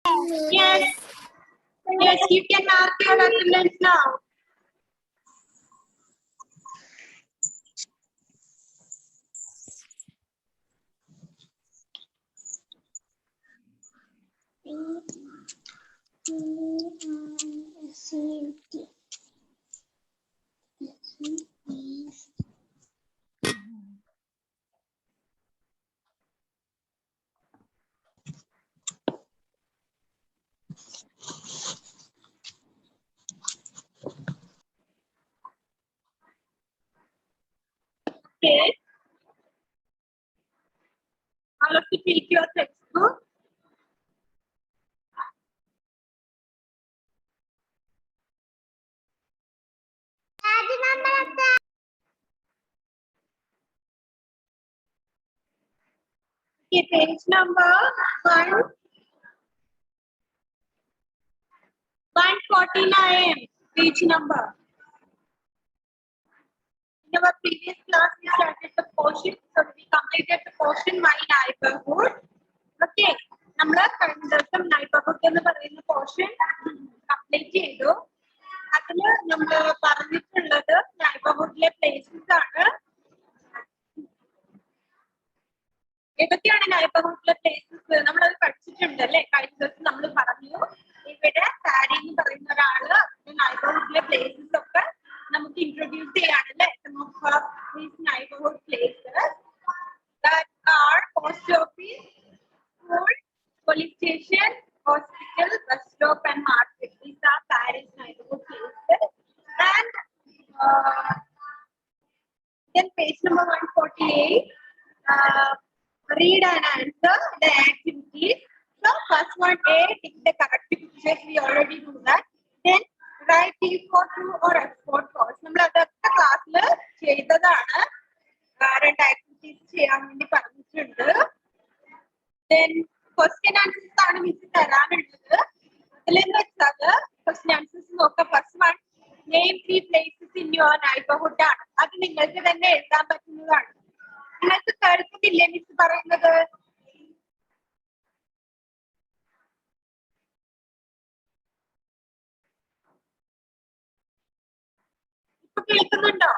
Yes. Yes, you can mark your attendance now. Okay. All of you take your textbook. Okay, page number 149, page number. In our previous class, we started the portion, so we completed the portion My Neighborhood. Okay, നമ്മൾ കഴിഞ്ഞ ദിവസം neighbourhood എന്ന് പറയുന്ന portion complete ചെയ്തു. അതില് നമ്മൾ പറഞ്ഞിട്ടുള്ളത് നൈബർഹുഡിലെ places ആണ്. ഏതൊക്കെയാണ് നൈബർഹുഡിലെ പ്ലേസസ്? നമ്മളത് പഠിച്ചിട്ടുണ്ട് അല്ലെ? കഴിഞ്ഞ ദിവസം നമ്മൾ പറഞ്ഞു ഇവിടെ സാരി എന്ന് പറയുന്ന ഒരാള് നൈബർഹുഡിലെ പ്ലേസസ് ഒക്കെ നമുക്ക് ഇൻട്രൊഡ്യൂസ് ചെയ്യാണല്ലേ. Neighbourhood places that are post office, school, police station, hospital, bus stop and market. These are Paris neighborhood places. And then page number 148, read and answer the activities. So first one, A, take the correct pictures. We already do that. Then write T for true or F for false. നമ്മൾ അതൊക്കെ ക്ലാസ്സിൽ ചെയ്തതാണ്. രണ്ട് activities ചെയ്യാൻ വേണ്ടി പറഞ്ഞിട്ടുണ്ട്. Then question answers ആണ് miss തരാനുള്ളത്. അതിലെന്ന് വെച്ചാൽ question answers നോക്കാം. First one, name 3 places in your neighborhood ആണ്. അത് നിങ്ങൾക്ക് തന്നെ എഴുതാൻ പറ്റുന്നതാണ്. നിങ്ങൾക്ക് കേൾക്കുന്നില്ലേ മിസ് പറയുന്നത്? ഇപ്പൊ കേൾക്കുന്നുണ്ടോ?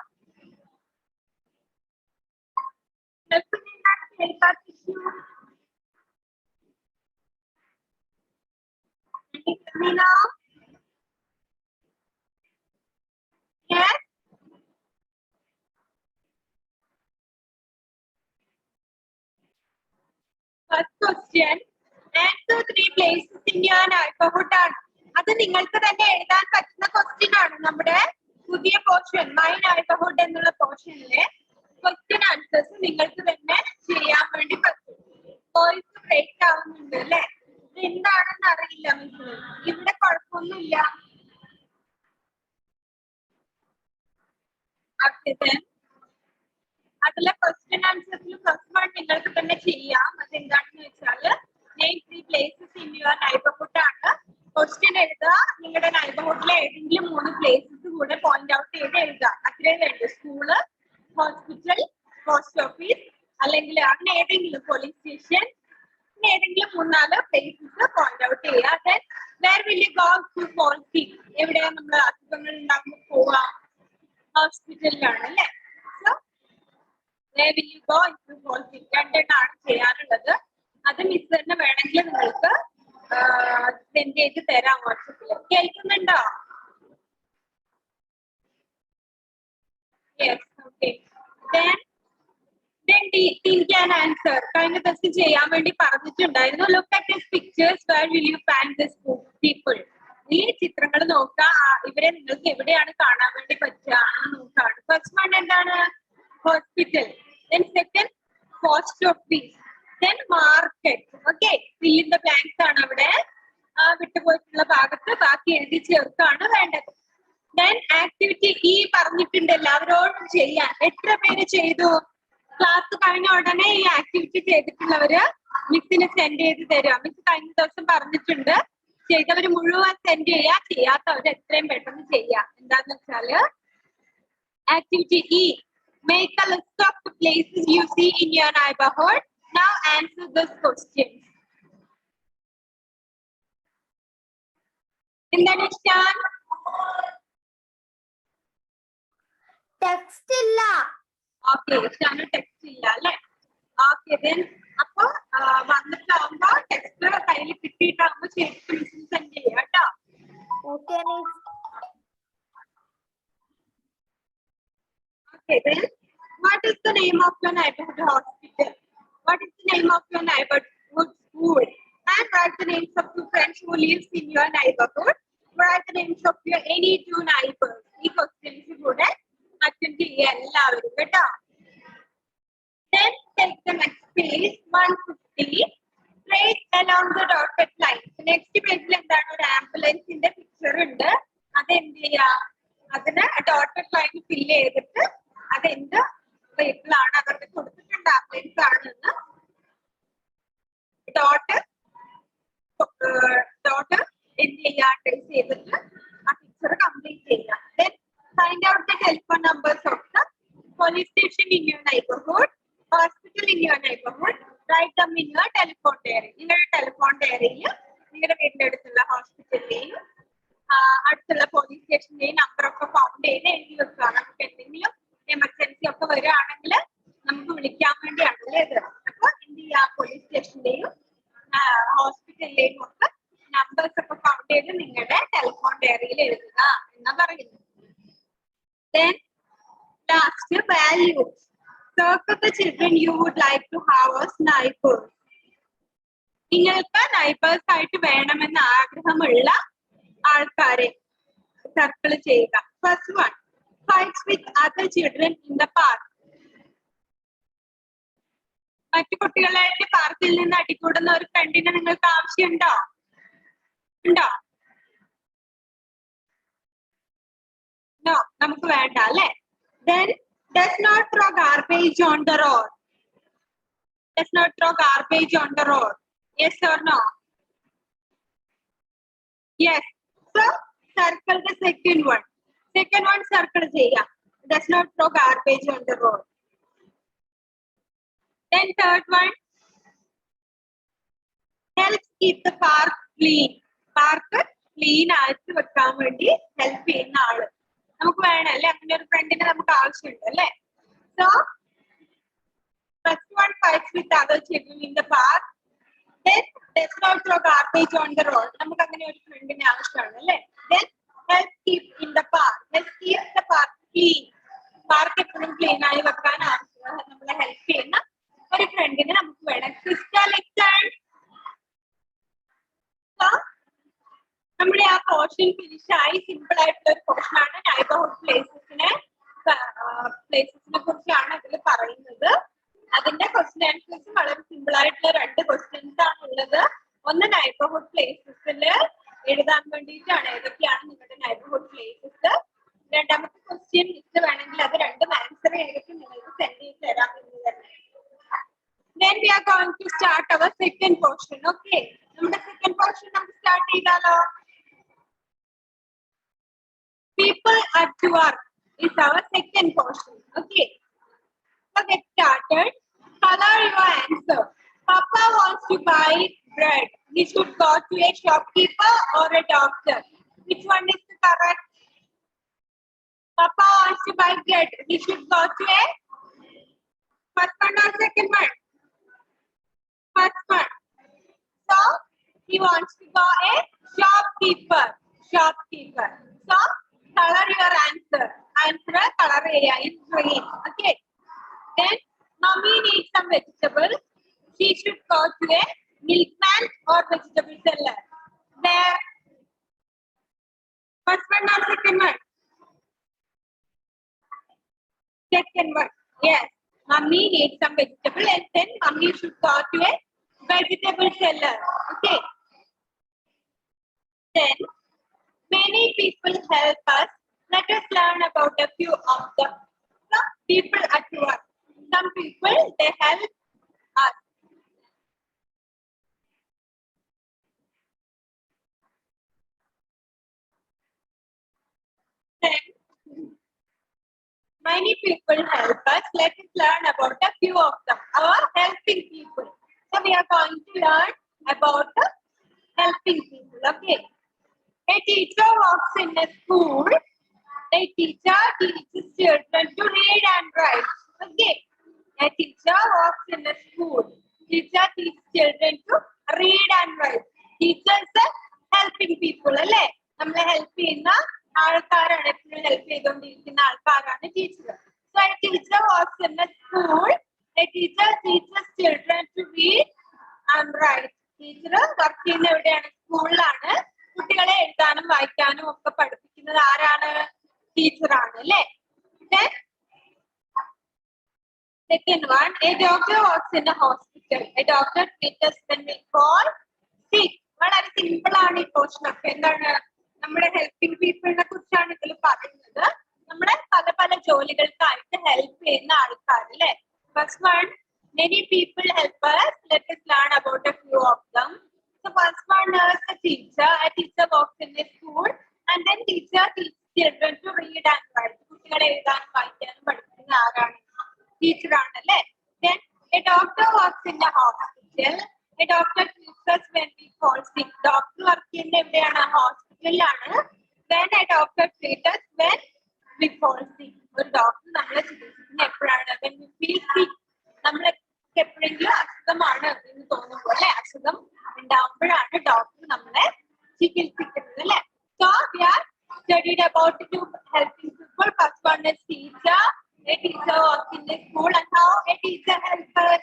Yes. First question, answer 3 places in your neighborhood ആണ്. അത് നിങ്ങൾക്ക് തന്നെ എഴുതാൻ പറ്റുന്ന ക്വസ്റ്റ്യൻ ആണ്. നമ്മുടെ പുതിയ പോർഷൻ മൈ നൈബർഹുഡ് എന്നുള്ള പോർഷനിലെ ക്വസ്റ്റ്യൻ ആൻസേഴ്സ് നിങ്ങൾക്ക് തന്നെ ചെയ്യാൻ വേണ്ടി പറ്റും. വോയിസ് ബ്രേക്ക് ആവുന്നുണ്ട് അല്ലെ? ഇത് എന്താണെന്ന് അറിയില്ല മിസ്. ഇവിടെ കുഴപ്പമൊന്നുമില്ല. അതിലെ ക്വസ്റ്റ്യൻ ആൻസേഴ്സിൽ ഫസ്റ്റ് വൺ നിങ്ങൾക്ക് തന്നെ ചെയ്യാം. അതെന്താണെന്ന് വെച്ചാൽ name 3 places in your neighbourhood ആണ്. ക്വസ്റ്റ്യൻ എഴുതുക. നിങ്ങളുടെ നൈബർഹുഡിലെ ഏതെങ്കിലും 3 പ്ലേസസ് കൂടെ പോയിന്റ് ഔട്ട് ചെയ്ത് എഴുതുക. അത്രയും വേണ്ടു. സ്കൂള്, ഹോസ്പിറ്റൽ, പോസ്റ്റ് ഓഫീസ്, അല്ലെങ്കിൽ അങ്ങനെ ഏതെങ്കിലും പോലീസ് സ്റ്റേഷൻ, ഏതെങ്കിലും 3-4 പ്ലേസസ് പോയിന്റ് ഔട്ട് ചെയ്യുക. Then where will you go to fall sick? എവിടെയാ നമ്മൾ അസുഖങ്ങൾ ഉണ്ടാകുമ്പോൾ പോവാ? ഹോസ്പിറ്റലിലാണ് അല്ലെ? Where will you go if you fall sick? രണ്ടെണ്ണമാണ് ചെയ്യാനുള്ളത്. അത് മിസ് തന്നെ വേണമെങ്കിൽ നിങ്ങൾക്ക് സെൻഡ് ചെയ്ത് തരാം വാട്സപ്പിൽ. കേൾക്കുന്നുണ്ടോ? Yes, okay. Then think and answer. കഴിഞ്ഞ ദിവസം ചെയ്യാൻ വേണ്ടി പറഞ്ഞിട്ടുണ്ടായിരുന്നു. Look at these pictures. Where will you find these people? ഈ ചിത്രങ്ങൾ നോക്കുക. ഇവരെ നിങ്ങൾക്ക് എവിടെയാണ് കാണാൻ വേണ്ടി പറ്റുക എന്ന് നോക്കാണ്. ഫസ്റ്റ് വൺ എന്താണ്? Hospital. Then second, post office. Then market. Okay, fill in the blanks ആണ് അവിടെ. വിട്ടുപോയിട്ടുള്ള ഭാഗത്ത് ബാക്കി എഴുതി ചേർക്കാണ് വേണ്ടത്. Then activity E പറഞ്ഞിട്ടുണ്ട് എല്ലാവരോടും ചെയ്യാൻ. എത്ര പേര് ചെയ്തു? ക്ലാസ് കഴിഞ്ഞ ഉടനെ ഈ ആക്ടിവിറ്റി ചെയ്തിട്ടുള്ളവര് മിസ്സിന് സെൻഡ് ചെയ്ത് തരിക. മിസ് കഴിഞ്ഞ ദിവസം പറഞ്ഞിട്ടുണ്ട് ചെയ്തവര് മുഴുവൻ സെൻഡ് ചെയ്യുക, ചെയ്യാത്തവര് എത്രയും പെട്ടെന്ന് ചെയ്യുക. എന്താന്ന് വെച്ചാല് activity E, make a list of the places you see in your neighborhood. Now answer this question. എന്താണ് ഇഷ്ടാൻ? ടെക്സ്റ്റ് ഇല്ല. ഓക്കെ, ഇഷ്ടാന് ടെക്സ്റ്റ് ഇല്ല അല്ലെ? ഓക്കെ, ദെൻ അപ്പൊ വന്നിട്ടാവുമ്പോ ടെക്സ്റ്റ് കയ്യിൽ കിട്ടിയിട്ടാകുമ്പോ ശരിക്കും സെൻഡ് ചെയ്യാം കേട്ടോ. Okay miss. Okay, then what is the name of your neighborhood hospital? What is the name of your neighborhood school? And write the names of two friends who lives in your neighborhood. Write the names of your any two neighbors. ഈ questions കൂടെ attend ചെയ്യുക എല്ലാവരും കേട്ടോ. Then take the next page 150. Trace along the dotted line. Next പേജിൽ എന്താണ്, ഒരു ആംബുലൻസിന്റെ picture ഉണ്ട്. അത് എന്ത് ചെയ്യാ, അതിന് ഡോട്ടഡ് ലൈൻ ഫില്ല് ചെയ്തിട്ട് അതെന്ത് വെഹിക്കിൾ ആണ് അവർക്ക് കൊടുത്തിട്ടുണ്ട്, ആംബുലൻസ് ആണെന്ന് ഡോട്ട് എന്ത് ചെയ്യാ, ട്രേസ് ചെയ്തിട്ട് ആ പിക്ചർ കംപ്ലീറ്റ് ചെയ്യാം. Then find out the telephone numbers of the police station in your neighborhood, hospital in your neighborhood. Write them in your telephone diary. നിങ്ങളുടെ ടെലിഫോൺ ഡയറിയിൽ നിങ്ങളുടെ വീടിന്റെ അടുത്തുള്ള ഹോസ്പിറ്റലിലെയും അടുത്തുള്ള പോലീസ് സ്റ്റേഷന്റെയും നമ്പർ ഒക്കെ ഫൗണ്ട് ചെയ്ത് എഴുതി വെക്കുക. നമുക്ക് എന്തെങ്കിലും എമർജൻസി ഒക്കെ വരികയാണെങ്കിൽ നമുക്ക് വിളിക്കാൻ വേണ്ടിയാണല്ലേ ഇത്. അപ്പൊ എന്ത് ചെയ്യാം, പോലീസ് സ്റ്റേഷന്റെയും ഹോസ്പിറ്റലിലെയും ഒക്കെ നമ്പേഴ്സ് ഒക്കെ ഫൗണ്ട് ചെയ്ത് നിങ്ങളുടെ ടെലിഫോൺ ഡയറിയിൽ എഴുതുക എന്നാ പറയുന്നത്. Then last, values. Circle the children you would like to have as neighbors. നിങ്ങൾക്ക് നൈബേഴ്സ് ആയിട്ട് വേണമെന്ന് ആഗ്രഹമുള്ള ആൾക്കാരെ സർക്കിൾ ചെയ്യുക. First one, fights with other children in the park. മറ്റു കുട്ടികളായിട്ട് പാർക്കിൽ നിന്ന് അടികൂടുന്ന ഒരു ഫ്രണ്ടിനെ നിങ്ങൾക്ക് ആവശ്യമുണ്ടോ? ഉണ്ടോ? നോ, നമുക്ക് വേണ്ട അല്ലെ. Then does not throw garbage on the road. Does not throw garbage on the road. Yes or no? Yes. So circle the second one. Second one circle cheya. Does not throw garbage on the road. Then third one, helps keep the park clean. Park clean ആയിട്ട് വെക്കാൻ വേണ്ടി help ചെയ്യുന്ന ആള് നമുക്ക് വേണം അല്ലെ. അങ്ങനെ ഒരു ഫ്രണ്ടിനെ നമുക്ക് ആവശ്യമുണ്ട് അല്ലെ. So first one, fights with other children in the park. Then does not throw garbage on the road. നമുക്ക് അങ്ങനെ ഒരു ഫ്രണ്ടിനെ ആവശ്യമാണ് അല്ലെ. Then help keep in the park. Help keep the park clean. Park എപ്പോഴും ക്ലീൻ ആയി വെക്കാൻ നമ്മളെ ഹെൽപ്പ് ചെയ്യുന്ന ഒരു ഫ്രണ്ടിനെ നമുക്ക് വേണം. നമ്മുടെ ആ പോർഷൻ ഫിനിഷ് ആയി. സിമ്പിൾ ആയിട്ടുള്ള ഒരു പോർഷൻ ആണ്. നൈബർഹുഡ് പ്ലേസസിനെ കുറിച്ചാണ് ഇതിൽ പറയുന്നത്. അതിന്റെ ക്വസ്റ്റ്യൻ ആൻസേഴ്സ് വളരെ സിമ്പിൾ ആയിട്ടുള്ള രണ്ട് ക്വസ്റ്റ്യൻസ് ആണ് ഉള്ളത്. ഒന്ന് നൈബർഹുഡ് പ്ലേസസിൽ എഴുതാൻ വേണ്ടിയിട്ടാണ്, ഏതൊക്കെയാണ് നിങ്ങളുടെ നൈബർഹുഡ് പ്ലേസസ്. രണ്ടാമത്തെ ക്വസ്റ്റ്യൻ ലിസ്റ്റ് വേണമെങ്കിൽ അത് രണ്ടും ആൻസർ ചെയ്തിട്ട് നിങ്ങൾക്ക് സെൻഡ് ചെയ്ത് തരാം എന്ന് തന്നെ. Then we are going to start our second portion. Okay, നമ്മുടെ second portion നമുക്ക് സ്റ്റാർട്ട് ചെയ്താലോ. People at work is our second portion. Okay, so get started. Color your answer. Papa wants to buy bread. He should go to a shopkeeper or a doctor. Which one is the correct? Papa wants to buy bread. He should go to a first one or second one? First one. So he wants to go a shopkeeper. Shopkeeper. So color your answer. Answer color area in green. Okay. Then mommy needs some vegetables. She should go to a milkman or vegetable seller. There. First one or second one? Second one. Yes. Mommy needs some vegetable and then mommy should go to a vegetable seller. Okay. Then many people help us. Let us learn about a few of them. Some people at work. Some people, they help us. Then many people help us. Let us learn about a few of them. Our helping people. So we are going to learn about the helping people. Okay. A teacher walks in a school. A teacher teaches children to read and write. Okay. A teacher walks in a school. Teacher teaches children to read and write. Teachers are helping people, അല്ലേ? നമ്മളെ help ചെയ്യുന്ന ആൾക്കാരാണ്, എപ്പോഴും help ചെയ്തുകൊണ്ടിരിക്കുന്ന ആൾക്കാരാണ് teacher. So a teacher walks in a school. A teacher teaches children to read and write. Teacher work ചെയ്യുന്ന എവിടെയാണ്? സ്കൂളിലാണ്. കുട്ടികളെ എഴുതാനും വായിക്കാനും ഒക്കെ പഠിപ്പിക്കുന്നത് ആരാണ്? ടീച്ചറാണ്, അല്ലേ? Second one, a doctor works in a hospital. A doctor treats us when we fall sick. വളരെ സിമ്പിൾ ആണ് ഈ പോർഷൻ ഒക്കെ. എന്താണ്? നമ്മുടെ ഹെൽപ്പിംഗ് പീപ്പിളിനെ കുറിച്ചാണ് ഇതിൽ പറയുന്നത്. നമ്മുടെ പല പല ജോലികൾക്കായിട്ട് ഹെൽപ്പ് ചെയ്യുന്ന ആൾക്കാർ, അല്ലേ? First one, many people help us. Let us learn about a few of them. So first one is a teacher. A teacher works in a school and then teacher teaches children to read and write. കുട്ടികളെ എഴുതാനും വായിക്കാനും പഠിപ്പിക്കുന്ന ആരാണ്? ടീച്ചറാണ്, അല്ലേ? Then a doctor works in a hospital. A doctor treats us when we fall sick. Doctor work ചെയ്യുന്ന എവിടെയാണ്? ഹോസ്പിറ്റലിലാണ്. Then a doctor treats us when we fall sick. ഒരു ഡോക്ടർ നമ്മളെ ചികിത്സിക്കുന്ന എപ്പോഴാണ്? When we feel sick. നമ്മളെ എപ്പോഴെങ്കിലും അസുഖമാണ് എന്ന് തോന്നുമ്പോൾ, അല്ലെ? അസുഖം ഉണ്ടാവുമ്പോഴാണ് ഡോക്ടർ നമ്മളെ ചികിത്സിക്കുന്നത്, അല്ലെ? So we are studied about two helping people. First one is teacher. A teacher works in the school and how a teacher helps us.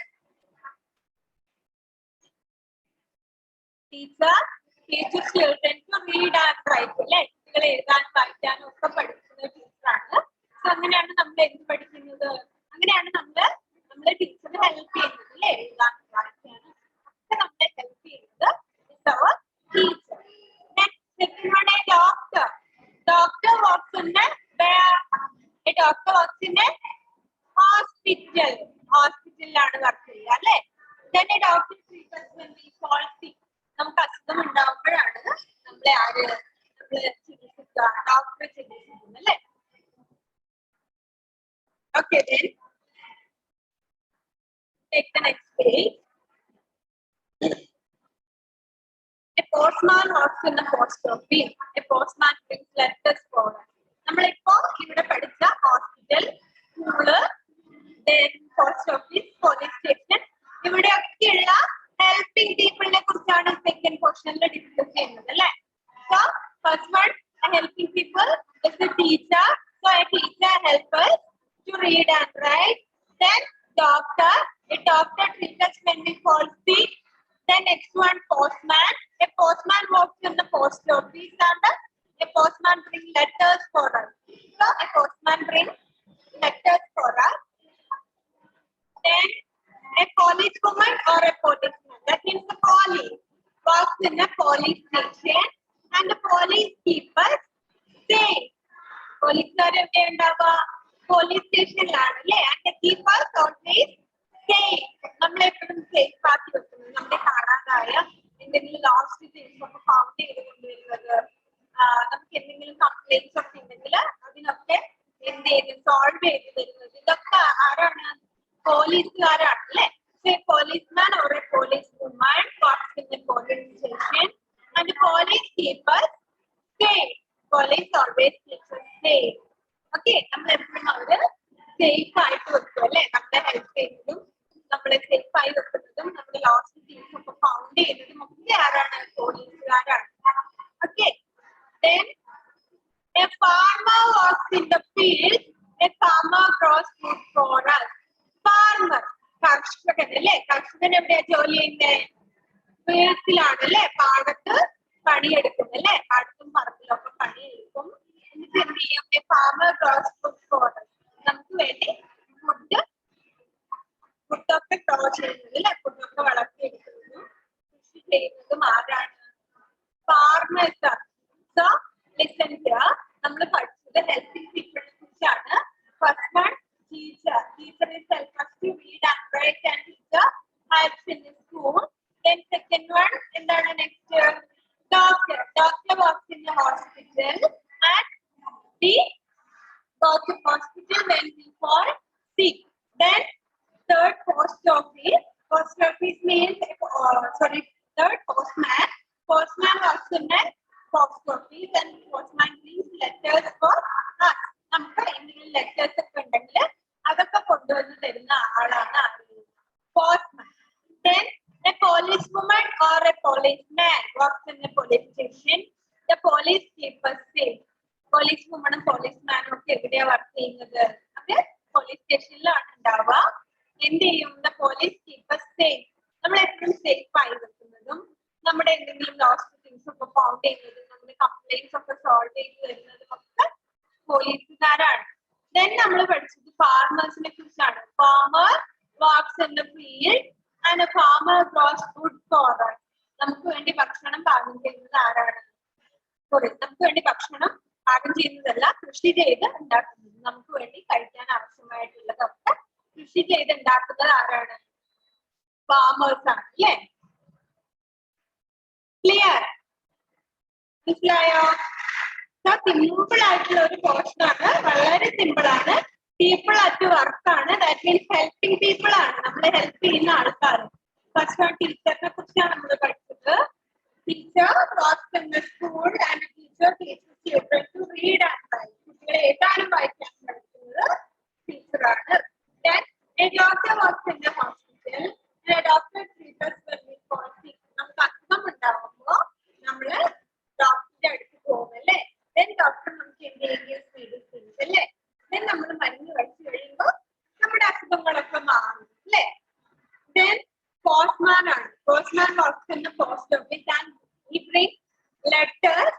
Teacher teaches children to read and write, അല്ലെ? കുട്ടികളെ എഴുതാനും വായിക്കാനും ഒക്കെ പഠിക്കുന്ന ടീച്ചറാണ്. So അങ്ങനെയാണ് നമ്മൾ എന്ത് പഠിക്കുന്നത്? അങ്ങനെയാണ് നമ്മളെ ടീച്ചർ ഹെൽപ്പ് ചെയ്യുന്നത്, അല്ലെ? എഴുതാനും വായിക്കാനും ഒക്കെ നമ്മളെ ഹെൽപ്പ് ചെയ്യുന്നത് our teacher. Next, second one, a doctor. Doctor works in a doctor works in a hospital. ഹോസ്പിറ്റലിലാണ് വർക്ക് ചെയ്യുക, അല്ലെ? Then a doctor treats us when we fall sick. നമുക്ക് അസുഖം ഉണ്ടാവുമ്പോഴാണ് നമ്മളെ ചികിത്സിക്കുക, ഡോക്ടറെ ചികിത്സിക്കുന്നത്, അല്ലെ? Okay, then take the next page. A postman works in the post office. A postman brings letters for us. നമ്മളിപ്പോ ഇവിടെ പഠിച്ച hospital, school, post office, police station, ഇവിടെയൊക്കെയുള്ള ഹെൽപ്പിംഗ് പീപ്പിളിനെ കുറിച്ചാണ് സെക്കൻഡ് പോർഷനിൽ ഡിസ്കസ് ചെയ്യുന്നത്, അല്ലെ? So first one, helping people is a teacher. So a teacher help us to read and write. Then doctor. A doctor treats us when we fall sick. Then next one, postman. A postman works in the post office and a postman brings letters for us. So a postman brings letters for us. Then a policewoman or a policeman, that means the police, works in a police station and the police keepers say. പോലീസുകാർ എവിടെ ഉണ്ടാവുക? Police സ്റ്റേഷനിലാണ്, അല്ലേ? And the keepers always say. നമ്മളെപ്പോഴും safe ആക്കി വെക്കുന്നത്, നമ്മളെ കാണാതായ എന്തെങ്കിലും ലോസ്റ്റ് തിങ്സ് ഒക്കെ ഫൗണ്ട് ചെയ്ത് കൊണ്ടുവരുന്നത്, നമുക്ക് എന്തെങ്കിലും കംപ്ലൈന്റ്സ് ഒക്കെ ഉണ്ടെങ്കിൽ അതിനൊക്കെ എന്ത് ചെയ്ത് സോൾവ് ചെയ്ത് തരുന്നത്, ഇതൊക്കെ ആരാണ്? പോലീസുകാരാണ്, അല്ലെ? Policeman or a policewoman works in the police station and the police keepers say. Police always keeps us safe. Okay, നമ്മൾ എപ്പോഴും അവര് സേഫ് ആയിട്ട് വെക്കും, അല്ലെ? നമ്മളെ ഹെൽപ്പ് ചെയ്യുന്നതും നമ്മളെ സേഫ് ആയി വെക്കുന്നതും നമ്മുടെ ലോസ്റ്റ് തിങ്സ് ഒക്കെ ഫൗണ്ട് ചെയ്യുന്നതും ഒക്കെ ആരാണ്? പോലീസുകാരാണ്. Okay, then a farmer works in the field. A farmer grows food for us. Farmer, കർഷകൻ, അല്ലെ? കർഷകൻ എവിടെയാ ജോലി ചെയ്യുന്നത്? ഫീൽഡിലാണ്, അല്ലെ? പാടത്ത് പണിയെടുക്കും, അല്ലെ? പാടത്തും പറമ്പിലും ഒക്കെ പണിയെടുക്കും. എന്നിട്ട് എന്ത് ചെയ്യും? A farmer grows food for us. നമുക്ക് വേണ്ടി ഫുഡൊക്കെ ഗ്രോ ചെയ്യുന്നത്, അല്ലെ? ഫുഡൊക്കെ വളർത്തിയെടുക്കുന്നതും കൃഷി ചെയ്യുന്നതും ആരാണ്? ഫാർമേഴ്സ് ആണ്. സോ ലിസൺ ഹിയർ, നമ്മൾ പഠിച്ചത് ഹെൽപ്പിംഗ് പീപ്പിളിനെ കുറിച്ചാണ്. First one, teacher. Teacher is help us to read and write and teacher helps in the school. Then second one, എന്താണ് next? Doctor. Doctor works in the hospital and we go to hospital when we fall sick. Then third, post office. Post office means third, postman. Postman works in a post office. police and postman brings letters for us. നമുക്ക് എന്തെങ്കിലും letters ഒക്കെ ഉണ്ടെങ്കിൽ അതൊക്കെ കൊണ്ടുവന്ന് തരുന്ന ആളാണ് postman. Then a policewoman or a policeman works in a police station. The police keeps us safe. Police വുമണും പോലീസ്മാനും ഒക്കെ എവിടെയാ വർക്ക് ചെയ്യുന്നത്? അത് പോലീസ് സ്റ്റേഷനിലാണ് ഉണ്ടാവുക. എന്ത് ചെയ്യും? The police keep us safe. നമ്മൾ എപ്പോഴും സേഫ് ആയി വെക്കുന്നതും നമ്മുടെ എന്തെങ്കിലും ലോസ്റ്റ് തിങ്സ് ഒക്കെ ഫൗണ്ട് ചെയ്യുന്നതും നമ്മുടെ കംപ്ലൈന്റ്സ് ഒക്കെ സോൾവ് ചെയ്ത് തരുന്നതും ഒക്കെ പോലീസുകാരാണ്. ദെൻ നമ്മൾ പഠിച്ചത് ഫാർമേഴ്സിനെ കുറിച്ചാണ്. Farmer works in the field and A farmer gross food for us. നമുക്ക് വേണ്ടി ഭക്ഷണം പാകം ചെയ്യുന്നത് ആരാണ്? നമുക്ക് വേണ്ടി ഭക്ഷണം പാകം ചെയ്യുന്നതല്ല, കൃഷി ചെയ്ത് ഉണ്ടാക്കുന്നത്. നമുക്ക് വേണ്ടി കഴിക്കാൻ ആവശ്യമായിട്ടുള്ളതൊക്കെ കൃഷി ചെയ്ത് ഉണ്ടാക്കുന്നത് ആരാണ്? ഫാമേഴ്സ് ആണ് അല്ലേ? ക്ലിയർ? മനസ്സിലായോ? സിമ്പിൾ ആയിട്ടുള്ള ഒരു പോർഷൻ ആണ്, വളരെ സിമ്പിൾ ആണ്. പീപ്പിൾ അറ്റ് വർക്ക് ആണ്. ദാറ്റ് മീൻസ് ഹെൽപ്പിംഗ് പീപ്പിൾ ആണ്, നമ്മളെ ഹെൽപ്പ് ചെയ്യുന്ന ആൾക്കാർ. ഫസ്റ്റ് വൺ ടീച്ചറിനെ കുറിച്ചാണ് നമ്മൾ പഠിച്ചത്. Teacher works in the school and teacher teachers children to read and write. കുട്ടികളെ എഴുതാനും വായിക്കാനും പഠിക്കുന്നത് ടീച്ചറാണ്. Then a doctor works in the hospital and a doctor treats us when we fall sick. നമുക്ക് അസുഖം ഉണ്ടാവുമ്പോൾ നമ്മള് ഡോക്ടറുടെ അടുത്ത് പോകും അല്ലേ? Then ഡോക്ടർ നമുക്ക് എന്തെങ്കിലും മെഡിസിൻസ് അല്ലേ? Then നമ്മൾ മരുന്ന് കഴിച്ചു കഴിയുമ്പോൾ നമ്മുടെ അസുഖങ്ങളൊക്കെ മാറും അല്ലേ? Then postman ആണ്. Postman works in the post office and he brings letters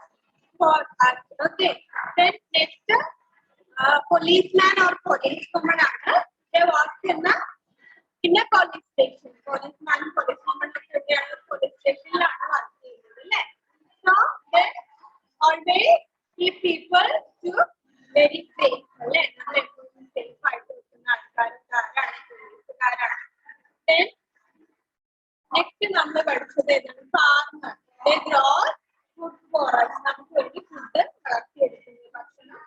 for us. Okay. Then next, policeman or policewoman are they work in a police station. Policeman, policewoman police station la work cheyunnadu. So they always keep people to very safe. Alle namme safe aayittu irukkunna aalkaaru policekarana. Then next namme പഠിച്ചത് ഏതാണ്? Farmer. They grow food for us. നമുക്ക് വേണ്ടി food വളർത്തിയെടുക്കുന്നത്, ഭക്ഷണം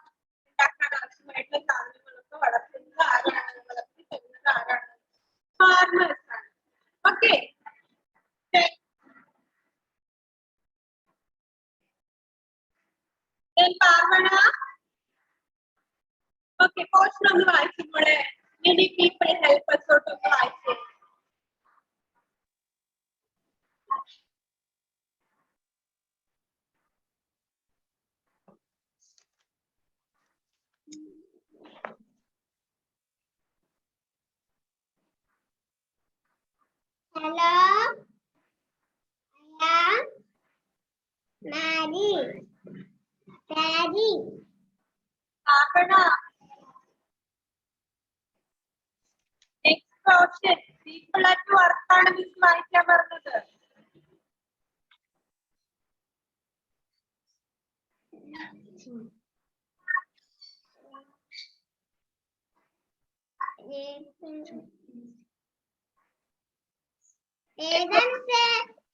ഉണ്ടാക്കാൻ ആവശ്യമായിട്ടുള്ള സാധനങ്ങളൊക്കെ വളർത്തുന്നത് ആരാണ്? വളർത്തി തരുന്നത് ആരാണ്? ഫാർമേഴ്സ് ആണ്. ഓക്കെ. പാർവണ ഓക്കെ. പോർഷൻ ഒന്ന് വായിക്കുമ്പോഴേ മെനി പീപ്പിൾ ഹെൽപ്പ് us തൊട്ടൊക്കെ വായിച്ചേ. Hello, I am Mary. Daddy. Parvana. Next question. People at work ആണ് മിസ് വായിക്കാൻ പറഞ്ഞത്.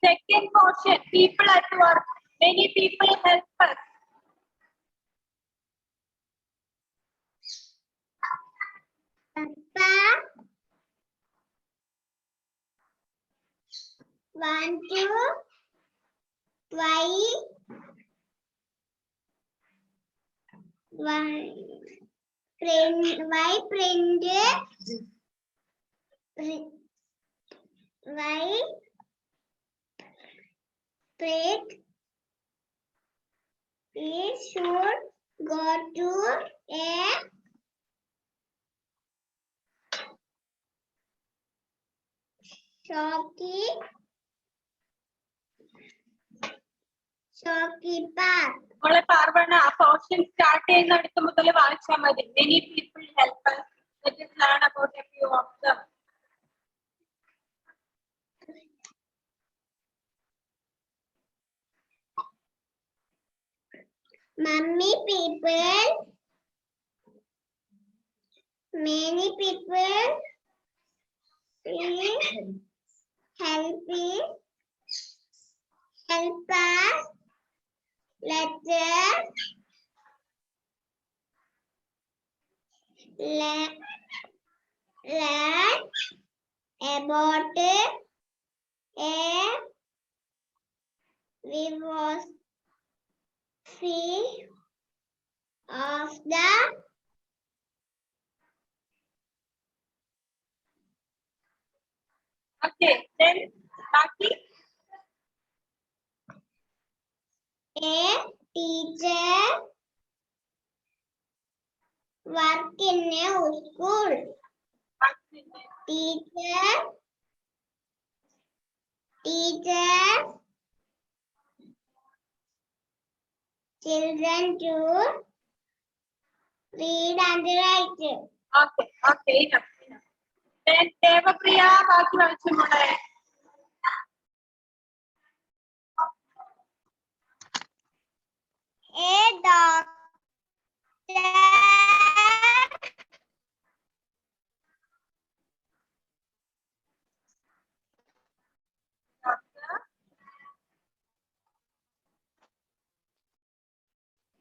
Second portion, people at work. Many people help us. Papa, want to why print why print we should go to a shopkeeper. നമ്മളെ പാർവണ ആ portion start ചെയ്യുന്ന അടുത്ത് മുതൽ വായിച്ചാൽ മതി. Many people help us. Let us learn about a few of them. Many people help us. Let's learn about fee of the Okay, then Baki. a teacher work in a school. Teacher children to read and write. Okay, okay, enough. Then Devapriya, Baki വായിച്ചു മോളെ. A doctor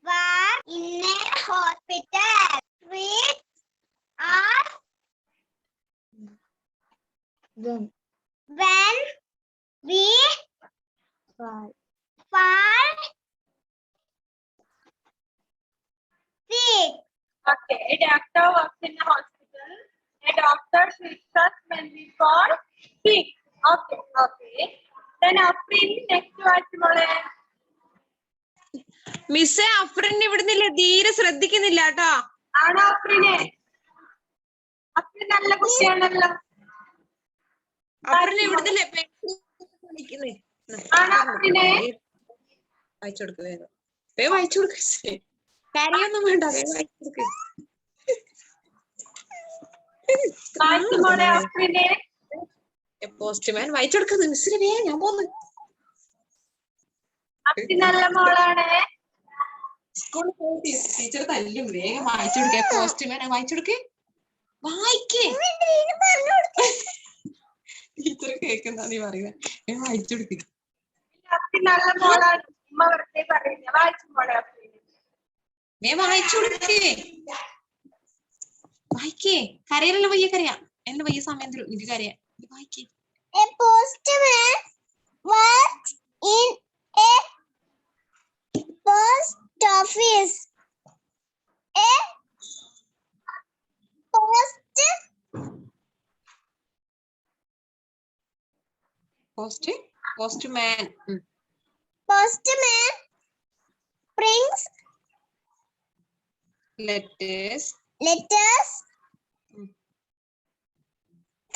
work in a hospital. Treats are when we fall sick. Okay, a doctor works in a hospital. A doctor treats us when we fall sick. Okay, okay. Then Afrin, next വായിച്ചു മോളെ. മിസ്സേ അഫ്രിൻ ഇവിടുന്നില്ല, തീരെ ശ്രദ്ധിക്കുന്നില്ല കേട്ടോ. ആണോ അഫ്രിനെ? അഫ്രിൻ നല്ല കുട്ടിയാണല്ലോ. അഫ്രിൻ ഇവിടുന്നില്ല. ആണോ അഫ്രിനെ? വായിച്ചു കൊടുക്ക് വേഗം. വേഗം വായിച്ചു കൊടുക്ക്. കരയൊന്നും വേണ്ട, വേഗം വായിച്ചു കൊടുക്ക്. വായിച്ചു മോളെ അഫ്രിനെ. പോസ്റ്റ്മാൻ വായിച്ചു കൊടുക്കുന്നത് മിസ്സിന് വേഗം. ഞാൻ പോന്നു. അഫ്രിൻ നല്ല മോളാണ്. സ്കൂളിൽ പോയി ടീച്ചർ തല്ലും. വേഗം വായിച്ചു കൊടുക്കേ. പോസ്റ്റ്മാൻ വായിച്ചു കൊടുക്കേ. വായിക്കേ. ടീച്ചർ കേൾക്കുന്ന നീ പറയുന്നത്. വേഗം വായിച്ചു കൊടുക്ക്. അഫ്രിൻ നല്ല മോളാണ്. ഉമ്മ വെറുതെ പറയുന്നത്. വായിച്ചു മോളെ അഫ്രിൻ. വേഗം വായിച്ചു കൊടുക്കേ. വായിക്കേ. കരയിലുള്ള വയ്യ കരയാ. എന്റെ വയ്യ സമയം തരും. ഇത് കരയാ. വായിക്കേ. A postman works in a post office. A postman brings letters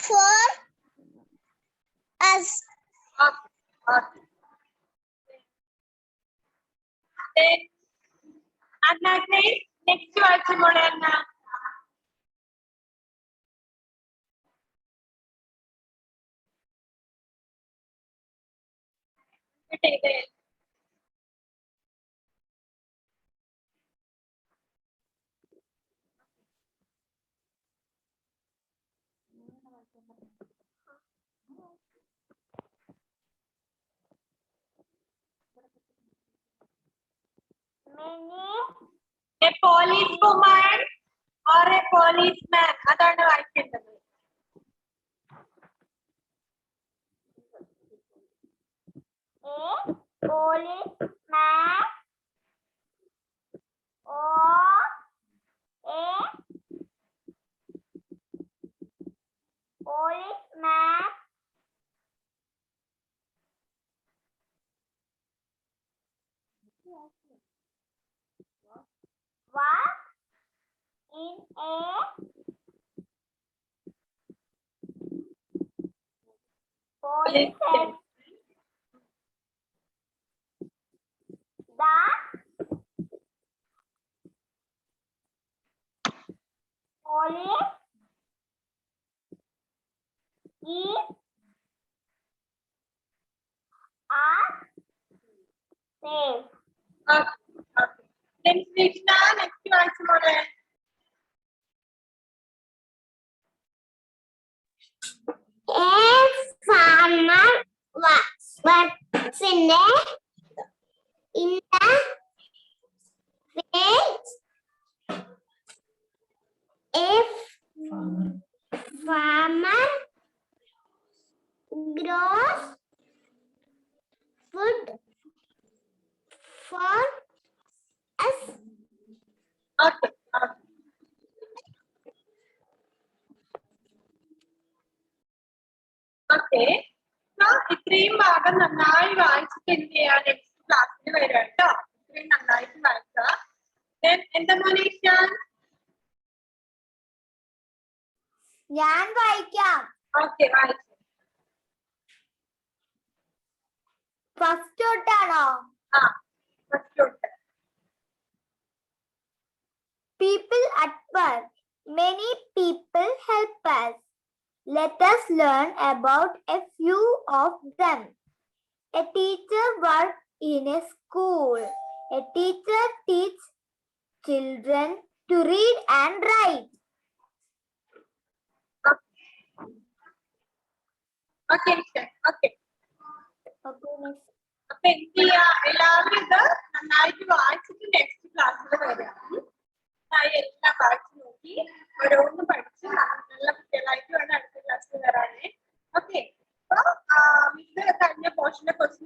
for us. Okay. Then Anna, next വായിച്ചു മോളെ അന്ന. A policewoman or a policeman. അതാണ് വായിക്കേണ്ടത്. A policeman or a policeman work in a police station. The police is safe. Okay. Then Krishna, next വായിച്ചു മോളെ. A farmer works in the fields. A farmer grows food for okay. Okay. ഇത്രയും ഭാഗം നന്നായി വായിച്ചിട്ട് എന്ത് ചെയ്യാ, next ക്ലാസ്സിൽ വരാം കേട്ടോ. ഇത്രയും നന്നായിട്ട് വായിക്കുക. എന്താ മോനെ ഇഷാൻ? ഞാൻ വായിക്കാം. ഓക്കെ, വായിച്ചു. ഫസ്റ്റ് തൊട്ടാണോ? ആ, ഫസ്റ്റ് തൊട്ട്. People at work. Many people help us. Let us learn about a few of them. A teacher works in a school. A teacher teaches children to read and write. Okay Ishan. Okay. Okay, next. അപ്പൊ എന്ത് ചെയ്യാ, എല്ലാവരും ഇത് നന്നായിട്ട് വായിച്ചിട്ട് next ക്ലാസ്സിൽ വരാം. എല്ലാം വായിച്ചു നോക്കി ഓരോന്നും പഠിച്ച് നല്ല കുട്ടികളായിട്ട് വേണം അടുത്ത ക്ലാസ്സിൽ വരാനേ. ഓക്കെ. അപ്പൊ ഇത് കഴിഞ്ഞ പോർഷന്റെ ക്വസ്റ്റ്യൻ